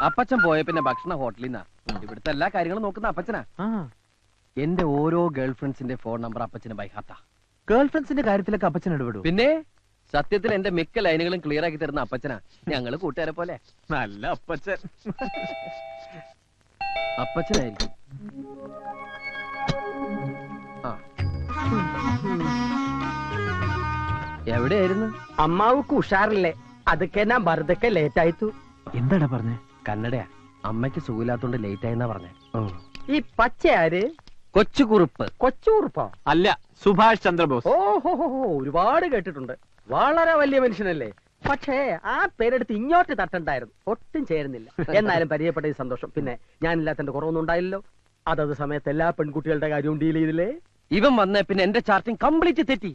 അപ്പച്ചൻ പോയ പിന്നെ ഭക്ഷണ ഹോട്ടലിൽ നിന്നാ. ഇവിടുത്തെ എല്ലാ കാര്യങ്ങളും നോക്കുന്ന അപ്പച്ചനാ. എന്റെ ഓരോ ഗേൾ ഫ്രണ്ട്സിന്റെ ഫോൺ നമ്പർ അപ്പച്ചന് ബൈഹാത്താ. ഗേൾ ഫ്രണ്ട്സിന്റെ കാര്യത്തിലൊക്കെ അപ്പച്ചൻ ഇടപെടും. പിന്നെ സത്യത്തിൽ എന്റെ മിക്ക ലൈനുകളും ക്ലിയർ ആക്കി തരുന്ന അപ്പച്ചനാ. ഞങ്ങള് കൂട്ടുകാരെ പോലെ. നല്ല അപ്പച്ചൻ. അപ്പച്ചനായിരിക്കും. എവിടെയായിരുന്നു? അമ്മാവുക്ക് ഉഷാറില്ലേ? അതൊക്കെ ഞാൻ വെറുതെ ലേറ്റ് ആയിത്തു. എന്താടാ പറഞ്ഞേ? കന്നഡയാ. അമ്മയ്ക്ക് സുഖമില്ലാത്തോണ്ട് ലേറ്റ് ആയെന്നാ പറഞ്ഞേ. ഈ പച്ച ആര്? കൊച്ചുകുറുപ്പ്. കൊച്ചുകുറുപ്പോ? അല്ല, സുഭാഷ് ചന്ദ്രബോസ്. ഓഹോ, ഒരുപാട് കേട്ടിട്ടുണ്ട്. വളരെ വലിയ മനുഷ്യനല്ലേ? പക്ഷേ ആ പേരെടുത്ത് ഇങ്ങോട്ട് തട്ടണ്ടായിരുന്നു. ഒട്ടും ചേരുന്നില്ല. എന്നാലും പരിചയപ്പെട്ട സന്തോഷം. പിന്നെ ഞാനില്ലാത്തന്റെ കുറവൊന്നും ഉണ്ടായില്ലല്ലോ. അതത് സമയത്ത് എല്ലാ പെൺകുട്ടികളുടെ കാര്യവും ഡീൽ ചെയ്തില്ലേ? ഇവൻ വന്നേ പിന്നെ എന്റെ ചാർട്ടിങ് കംപ്ലീറ്റ് തെറ്റി.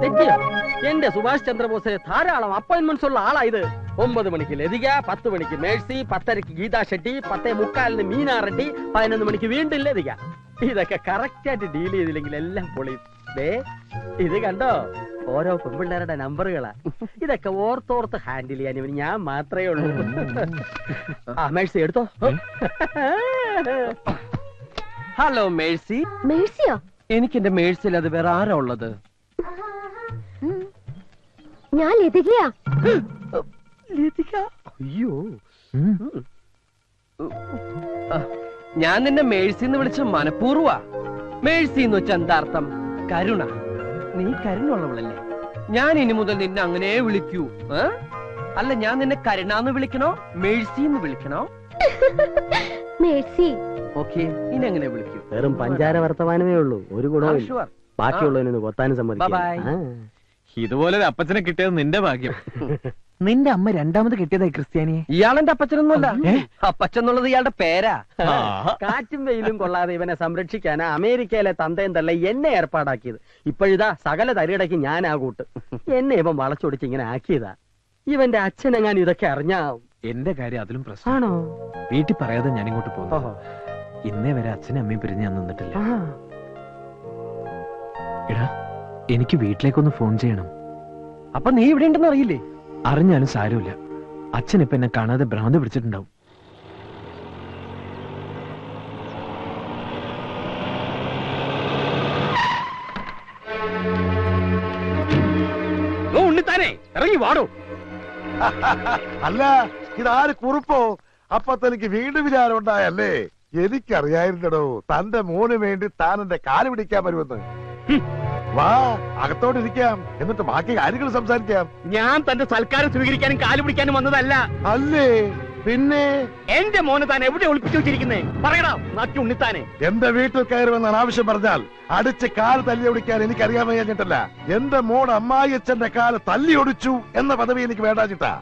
തെറ്റിയോ? എന്റെ സുഭാഷ് ചന്ദ്രബോസ് ധാരാളം അപ്പോയിന്റ്മെന്റ്സ് ഉള്ള ആളായത്. 9 മണിക്ക് ലതിക, 10 മണിക്ക് മേഴ്സി, 10:30 ഗീതാ ഷെട്ടി, 10:45 മീനാ റെഡ്ഡി, 11 മണിക്ക് വീണ്ടും ലതിക. ഇതൊക്കെ കറക്റ്റ് ആയിട്ട് ഡീൽ ചെയ്തില്ലെങ്കിൽ എല്ലാം പൊളിയും. ഇത് കണ്ടോ, ഓരോ പെൺപിള്ളേരുടെ നമ്പറുകളാ. ഇതൊക്കെ ഓർത്തോർത്ത് ഹാൻഡിൽ ചെയ്യാൻ ഇവന് ഞാൻ മാത്രമേ ഉള്ളൂ. ആ മേഴ്സി എടുത്തോ. Hello Mercy. മേഴ്സിയോ? എനിക്ക് എന്റെ മേഴ്സിൽ അത് വേറെ ആരാ ഉള്ളത്? ഞാൻ ലതികയാ. അയ്യോ, ഞാൻ നിന്നെ മേഴ്സി എന്ന് വിളിച്ച മനഃപൂർവ്വ. മേഴ്സി എന്ന് വെച്ച എന്താ അർത്ഥം? കരുണ. നീ കരുണുള്ളവളല്ലേ? ഞാൻ ഇനി മുതൽ നിന്നെ അങ്ങനെ വിളിക്കൂ. അല്ല, ഞാൻ നിന്നെ കരുണാന്ന് വിളിക്കണോ മേഴ്സി എന്ന് വിളിക്കണോ? മേഴ്സി. ഓക്കെ, ഇനി അങ്ങനെ വിളിക്കൂ. വെറും പഞ്ചാര വർത്തമാനമേ ഉള്ളൂ, ഒരു ഗുണവും. ബാക്കിയുള്ളതിനൊന്ന് കൊത്താനും സമ്മതിക്കും. ഇതുപോലെ ഒരു അപ്പച്ചനെ കിട്ടിയത് നിന്റെ ഭാഗ്യം. നിന്റെ അമ്മ രണ്ടാമത് കിട്ടിയതായി ക്രിസ്ത്യാനിയെ. ഇയാളെന്റെ അപ്പച്ചനൊന്നുമല്ല. അപ്പച്ചെന്നുള്ളത് ഇയാളുടെ പേരാ. കാറ്റും വെയിലും കൊള്ളാതെ ഇവനെ സംരക്ഷിക്കാനാ അമേരിക്കയിലെ തന്തയും തള്ള എന്നെ ഏർപ്പാടാക്കിയത്. ഇപ്പോഴിതാ സകല തരികിടയ്ക്ക് ഞാൻ ആ കൂട്ട്. എന്നെ ഇവൻ വളച്ചൊടിച്ച് ഇങ്ങനെ ആക്കിയതാ. ഇവന്റെ അച്ഛനെങ്ങാൻ ഇതൊക്കെ അറിഞ്ഞാ. എന്റെ കാര്യം അതിലും പ്രശ്നമാണോ? വീട്ടിൽ പറയാതെ ഞാൻ ഇങ്ങോട്ട് പോകുന്നു. ഇന്നേ വരെ അച്ഛനും അമ്മയും പിരിഞ്ഞ് ഞാൻ നിന്നിട്ടില്ല. എടാ, എനിക്ക് വീട്ടിലേക്കൊന്ന് ഫോൺ ചെയ്യണം. അപ്പൊ നീ ഇവിടെ ഉണ്ടെന്ന് അറിയില്ലേ? അറിഞ്ഞാലും സാരമില്ല. അച്ഛൻ ഇപ്പൊ എന്നെ കാണാതെ ഭ്രാന്ത് പിടിച്ചിട്ടുണ്ടാവും. ഉണ്ണിത്താനെ ഇറങ്ങി വാടോ. അല്ല, ഇതാര് കുറുപ്പോ? അപ്പൊ തനിക്ക് വീണ്ടും വിചാരം ഉണ്ടായല്ലേ? എനിക്കറിയായിരുന്നടോ തന്റെ മോന് വേണ്ടി താൻ എന്റെ കാല് പിടിക്കാൻ വരുമെന്ന്. വാ, അകത്തോട്ടിരിക്കാം, എന്നിട്ട് ബാക്കി കാര്യങ്ങൾ സംസാരിക്കാം. ഞാൻ തന്റെ സൽക്കാരം സ്വീകരിക്കാനും കാല് പിടിക്കാനും വന്നതല്ല. അല്ലേ പിന്നെ? എന്റെ മോനെ താൻ എവിടെ ഒളിപ്പിച്ചു വെച്ചിരിക്കുന്നേ? പറയടാ നാട്ടി ഉണ്ണിത്താനെ. എന്റെ വീട്ടിൽ കയറുമെന്നാണ് ആവശ്യം പറഞ്ഞാൽ അടിച്ച് കാല് തല്ലി ഒടിക്കാൻ എനിക്കറിയാൻ വയ്യാഞ്ഞിട്ടല്ല. എന്റെ മോൻ അമ്മായിയച്ഛന്റെ കാല് തല്ലി ഒടിച്ചു എന്ന പദവി എനിക്ക് വേണ്ടാച്ചിട്ടാ.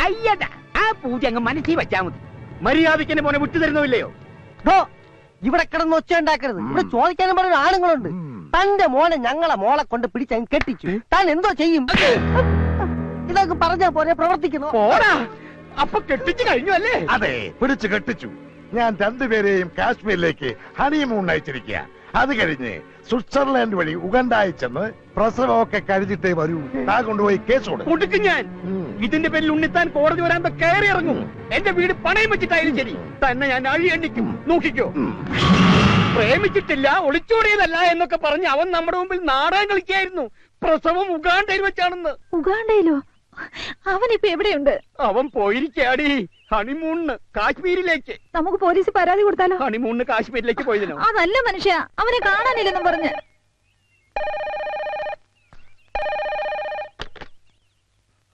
അയ്യടാ, ആ പൂജ അങ്ങ് മനസ്സിൽ വെച്ചാ മതി. മര്യാദയ്ക്ക് എന്റെ മോനെ വിട്ടു തരുന്നില്ലയോ? ഇവിടെ കിടന്ന് ഒച്ച ഉണ്ടാക്കരുത്. ഇവിടെ ചോദിക്കാനും പറഞ്ഞ ആണുങ്ങളുണ്ട്. തന്റെ മോനെ ഞങ്ങളെ മോളെ കൊണ്ട് പിടിച്ചങ്ങ് കെട്ടിച്ചു. താൻ എന്തോ ചെയ്യും? ഇതൊക്കെ പറഞ്ഞാ പോലെ പ്രവർത്തിക്കുന്നു. അപ്പൊ കെട്ടിച്ചു കഴിഞ്ഞു അല്ലേ? അതെ, പിടിച്ചു കെട്ടിച്ചു. ഞാൻ രണ്ടുപേരെയും കാശ്മീരിലേക്ക് ഹണിമൂൺ അയച്ചിരിക്കുക. അത് കഴിഞ്ഞ് സ്വിറ്റ്സർലാൻഡ് വഴി ഉഗണ്ട അയച്ചെന്ന് പ്രസവമൊക്കെ കഴിഞ്ഞിട്ടേ വരൂ. താൻ കൊണ്ടുപോയി കേസ് കൊടുക്കും. ഞാൻ ഇതിന്റെ പേരിൽ ഉണ്ണിത്താൻ കോടതി വരാൻ കയറി ഇറങ്ങും. എന്റെ വീട് പണയം വെച്ചിട്ടായാലും ശരി, തന്നെ ഞാൻ അഴി എണ്ണിക്കും. നോക്കിക്കോ. പ്രേമിച്ചിട്ടില്ല, ഒളിച്ചോടിയതല്ല എന്നൊക്കെ പറഞ്ഞ് അവൻ നമ്മുടെ മുമ്പിൽ നാടകം കളിക്കായിരുന്നു. പ്രസവം ഉഗാണ്ടയിൽ വെച്ചാണെന്ന്. ഉഗാണ്ടയിലോ? അവനിപ്പോ എവിടെയുണ്ട്? അവൻ പോയിരിക്കാടി ഹണിമൂണിന് കാശ്മീരിലേക്ക്. നമുക്ക് പോലീസ് പരാതി കൊടുത്താലോ? ഹണിമൂണിന് കാശ്മീരിലേക്ക് പോയതിനോ? അതല്ല മനുഷ്യ, അവനെ കാണാനില്ലെന്നും പറഞ്ഞ്.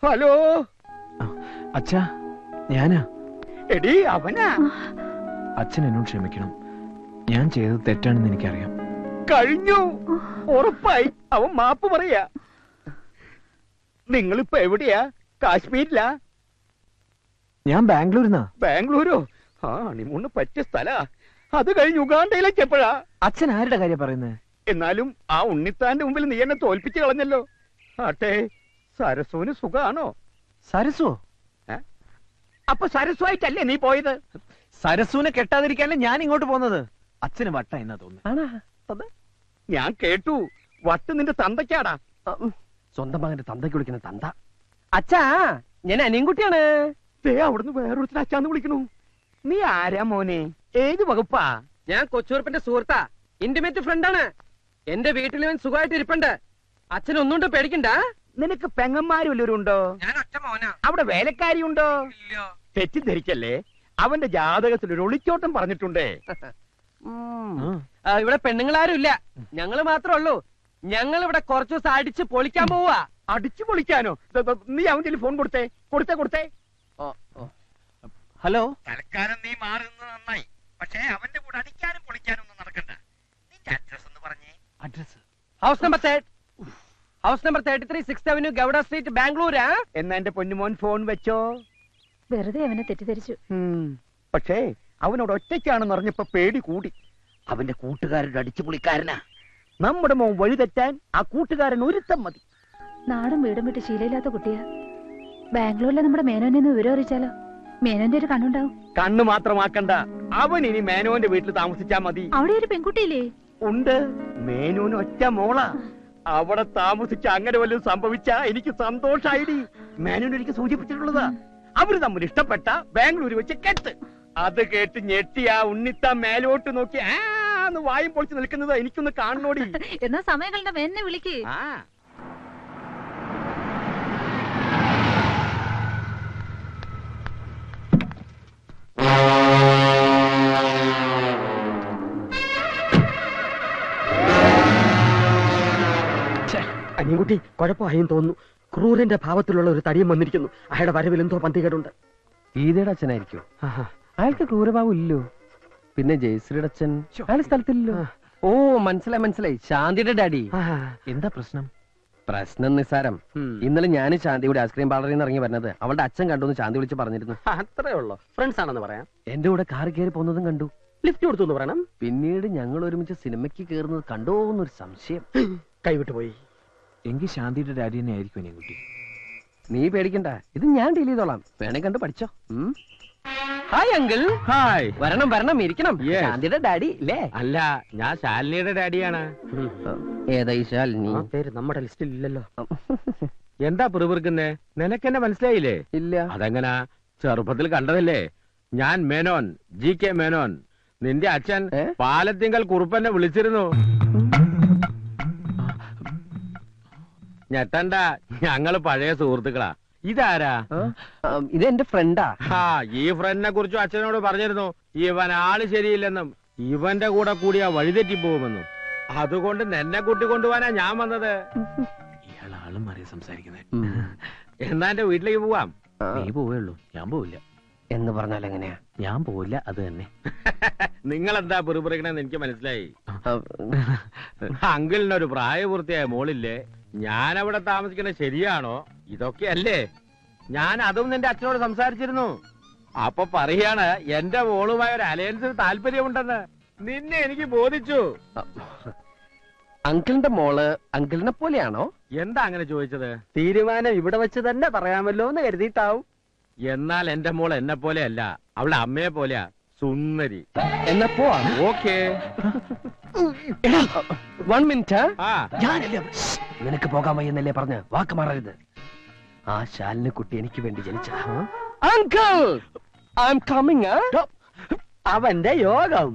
ഹലോ അച്ഛാ, ഞാനാ. എടി അവനാ. അച്ഛൻ എന്നോട് ക്ഷമിക്കണം. ഞാൻ ചെയ്തത് തെറ്റാണെന്ന് എനിക്കറിയാം. കഴിഞ്ഞു, ഉറപ്പായി. അവൻ മാപ്പ് പറയാ. നിങ്ങളിപ്പോ എവിടെയാ? കാശ്മീരിലാ? ഞാൻ ബാംഗ്ലൂരിന്നാ. ബാംഗ്ലൂരോ? ആ, ഹണിമൂണിന് പറ്റിയ സ്ഥലാ. അത് കഴിഞ്ഞ് ഉഗാണ്ടയിലേക്ക് എപ്പോഴാ? അച്ഛൻ ആരുടെ കാര്യം പറയുന്നത്? എന്നാലും ആ ഉണ്ണിത്താന്റെ മുമ്പിൽ നീ എന്നെ തോൽപ്പിച്ചു കളഞ്ഞല്ലോ. ആട്ടെ, സരസുവിന് സുഖാണോ? സരസോ? അപ്പൊ സരസുവായിട്ടല്ലേ നീ പോയത്? സരസുവിനെ കെട്ടാതിരിക്കാനല്ലേ ഞാൻ ഇങ്ങോട്ട് പോകുന്നത്. അച്ഛന് വട്ട എന്നാ തോന്നുന്നു. ഞാൻ കേട്ടു, വട്ട് നിന്റെ തന്തയ്ക്കാടാ. സ്വന്തം മകന്റെ തന്തയ്ക്ക് വിളിക്കുന്ന തന്ത. അച്ഛാ, ഞാൻ അനിയൻകുട്ടിയാണ്. അവിടുന്ന് വേറൊരുത്തിന് അച്ഛാന്ന് വിളിക്കണു. നീ ആരാ മോനെ? ഏത് വകുപ്പാ? ഞാൻ കൊച്ചൂർപ്പിന്റെ സുഹൃത്താ, ഇന്റിമേറ്റ് ഫ്രണ്ടാണ്. എന്റെ വീട്ടിൽ ഇവൻ സുഖമായിട്ട് ഇരിപ്പുണ്ട്. അച്ഛൻ ഒന്നുകൊണ്ട് പേടിക്കണ്ട. നിനക്ക് പെങ്ങന്മാരും വല്ലവരുണ്ടോ? ഞാൻ ഒറ്റ മോനാ. അവിടെ വേലക്കാരി ഉണ്ടോ? തെറ്റിദ്ധരിക്കല്ലേ, അവന്റെ ജാതകത്തിൽ ഒരു ഒളിച്ചോട്ടം പറഞ്ഞിട്ടുണ്ടേ. ഇവിടെ പെണ്ണുങ്ങളാരും ഇല്ല, ഞങ്ങള് മാത്രമേ ഉള്ളൂ. ഞങ്ങൾ ഇവിടെ കുറച്ചു ദിവസം അടിച്ച് പൊളിക്കാൻ പോവാ. അടിച്ചു പൊളിക്കാനോ? നീ അവന്റെ ഫോൺ കൊടുത്തേ. കൊടുത്തേ. ഹലോ, തൽക്കാലം നീ മാറുന്നത് നന്നായി. പക്ഷേ അവന്റെ കൂടെ അടിക്കാനും പൊളിക്കാനും ഒന്നും നടക്കണ്ട. നിന്റെ അഡ്രസ് ഒന്ന് പറഞ്ഞേ. Address house number 33 6th Avenue, Gowda street, ബാംഗ്ലൂരാ. എന്നാ എന്റെ പൊന്നുമോൻ ഫോൺ വെച്ചോ. വെറുതെ അവനെ തെറ്റിദ്ധരിച്ചു. പക്ഷേ അവനോട് ഒറ്റയ്ക്കാണെന്ന് അറിഞ്ഞപ്പോ പേടി കൂടി. അവന്റെ കൂട്ടുകാരുടെ അടിച്ചു പൊളിക്കാരനാ. നമ്മുടെ മോൻ വഴി തെറ്റാൻ ആ കൂട്ടുകാരൻ ഒരുത്തം മതി. നാടും വീടും വിട്ട് ശീലമില്ലാത്ത കുട്ടിയാ. ബാംഗ്ലൂരിലെ നമ്മുടെ മേനോനെ ഒന്ന് വിവരം അറിയിച്ചാലോ? മേനോന്റെ ഒരു കണ്ണുണ്ടാവും. കണ്ണു മാത്രമാക്കണ്ട, അവൻ ഇനി മേനോന്റെ വീട്ടിൽ താമസിച്ചാ മതി. അവിടെ ഒരു പെൺകുട്ടിയില്ലേ? ഉണ്ട്, മേനോന് ഒറ്റ മോളാ. അവിടെ താമസിച്ച അങ്ങനെ വല്ലതും സംഭവിച്ചാ എനിക്ക് സന്തോഷായിടി. മേനോൻ എനിക്ക് സൂചിപ്പിച്ചിട്ടുള്ളതാ. അവര് തമ്മിൽ ഇഷ്ടപ്പെട്ട ബാംഗ്ലൂർ വെച്ച് കെട്ട്. അത് കേട്ട് ഞെട്ടി ആ ഉണ്ണിത്ത മേലോട്ട് നോക്കി ആന്ന് വായും പൊളിച്ച് നിൽക്കുന്നത് എനിക്കൊന്ന് കാണണോടി. എന്നാ സമയങ്ങളുടെ എന്നെ വിളിക്ക്. ആ അനിയൻകുട്ടി കുഴപ്പമായും തോന്നുന്നു. ക്രൂരന്റെ ഭാവത്തിലുള്ള ഒരു തടിയും വന്നിരിക്കുന്നു. അയാളുടെ വരവിൽ എന്തോ പന്തികേടുണ്ട്. ഗീതയുടെ അച്ഛനായിരിക്കും. അയാൾക്ക് ക്രൂരഭാവം ഇല്ലോ. പിന്നെ ജയശ്രീയുടെ അച്ഛൻ അയാൾ സ്ഥലത്തില്ലല്ലോ. ഓ, മനസ്സിലായി. ശാന്തിയുടെ ഡാഡി. എന്താ പ്രശ്നം? പ്രശ്നം നിസ്സാരം. ഇന്നലെ ഞാൻ ശാന്തിയുടെ ഐസ്ക്രീം പാർലറിൽ നിന്ന് ഇറങ്ങി വരുന്നത് അവളുടെ അച്ഛൻ കണ്ടു ശാന്തി വിളിച്ച് പറഞ്ഞിരുന്നു. അത്രേ ഉള്ളൂ. ഫ്രണ്ട്സ് ആണെന്ന് പറയാം. എന്റെ കൂടെ കാർ കയറി പോകുന്നതും കണ്ടു. ലിഫ്റ്റ് കൊടുത്തു എന്ന് പറയണം. പിന്നീട് ഞങ്ങൾ ഒരുമിച്ച് സിനിമയ്ക്ക് കയറുന്നത് കണ്ടോ എന്നൊരു സംശയം. കൈവിട്ടു പോയി. എങ്കിൽ ശാന്തിയുടെ ഡാഡി തന്നെ ആയിരിക്കും അനിയൻകുട്ടി. നീ പേടിക്കണ്ട, ഇത് ഞാൻ ഡീൽ ചെയ്തോളാം. വേണേ കണ്ട് പഠിച്ചോ. Hi uncle. ഹായ്. വരണം ഇരിക്കണം. Yes. ശാന്തിയുടെ ഡാഡി അല്ലേ? അല്ല, ഞാൻ ശാലിനിയുടെ ഡാഡിയാണ്. ഏതാ ഈ ശാലിനി? ആ പേര് നമ്മുടെ ലിസ്റ്റിൽ ഇല്ലല്ലോ. എന്താ പിറുപിറുക്കുന്നേ? നിനക്കെന്നെ മനസ്സിലായില്ലേ? ഇല്ല. അതെങ്ങനാ? ചെറുപ്പത്തിൽ കണ്ടതല്ലേ. ഞാൻ മേനോൻ, GK മേനോൻ. നിന്റെ അച്ഛൻ പാലത്തിങ്കൽ കുറുപ്പന്നെ വിളിച്ചിരുന്നു. ഞെട്ടണ്ട, ഞങ്ങള് പഴയ സുഹൃത്തുക്കളാ. ഇതാരാ? ഇത് എന്റെ ഫ്രണ്ടാ. ഈ ഫ്രണ്ടിനെ കുറിച്ചും അച്ഛനോട് പറഞ്ഞിരുന്നു. ഇവൻ ആള് ശരിയില്ലെന്നും ഇവന്റെ കൂടെ കൂടിയാ വഴിതെറ്റി പോകുമെന്നും. അതുകൊണ്ട് നിന്നെ കൂട്ടിക്കൊണ്ടുപോവാനാ ഞാൻ വന്നത്. ഇയാൾ ആളും മാറിയ സംസാരിക്കുന്നത്. എന്നാ എന്റെ വീട്ടിലേക്ക് പോവാം. നീ പോവുള്ളൂ, ഞാൻ പോവില്ല. എന്ന് പറഞ്ഞാൽ എങ്ങനെയാ? ഞാൻ പോവില്ല, അത് തന്നെ. നിങ്ങളെന്താ പിറുപിറുക്കണെന്ന് എനിക്ക് മനസ്സിലായി. അങ്കിളിനൊരു പ്രായപൂർത്തിയായ മോളില്ലേ? ഞാൻ അവിടെ താമസിക്കുന്നത് ശരിയാണോ? ഇതൊക്കെയല്ലേ? ഞാൻ അതും നിന്റെ അച്ഛനോട് സംസാരിച്ചിരുന്നു. അപ്പൊ പറയാണ് എന്റെ മോളുമായ ഒരു അലയൻസിന് താല്പര്യമുണ്ടെന്ന്. നിന്നെ എനിക്ക് ബോധിച്ചു. അങ്കിളിന്റെ മോള് അങ്കിളിനെ പോലെയാണോ? എന്താ അങ്ങനെ ചോദിച്ചത്? തീരുമാനം ഇവിടെ വെച്ച് തന്നെ പറയാമല്ലോ എന്ന് കരുതിയിട്ടാവും. എന്നാൽ എന്റെ മോൾ എന്നെ പോലെയല്ല, അവളെ അമ്മയെ പോലെയാ. സുന്ദരി. എന്നാ പോവാ. ഓക്കേ. 1 മിനിറ്റ്. ഞാനല്ലേ നിനക്ക് പോകാൻ വയ്യെന്നല്ലേ പറഞ്ഞ് വാക്ക് മാറരുത്. ആ ശാലിനി കുട്ടി എനിക്ക് വേണ്ടി ജനിച്ചതാ. Uncle, I am coming. അവന്റെ യോഗം.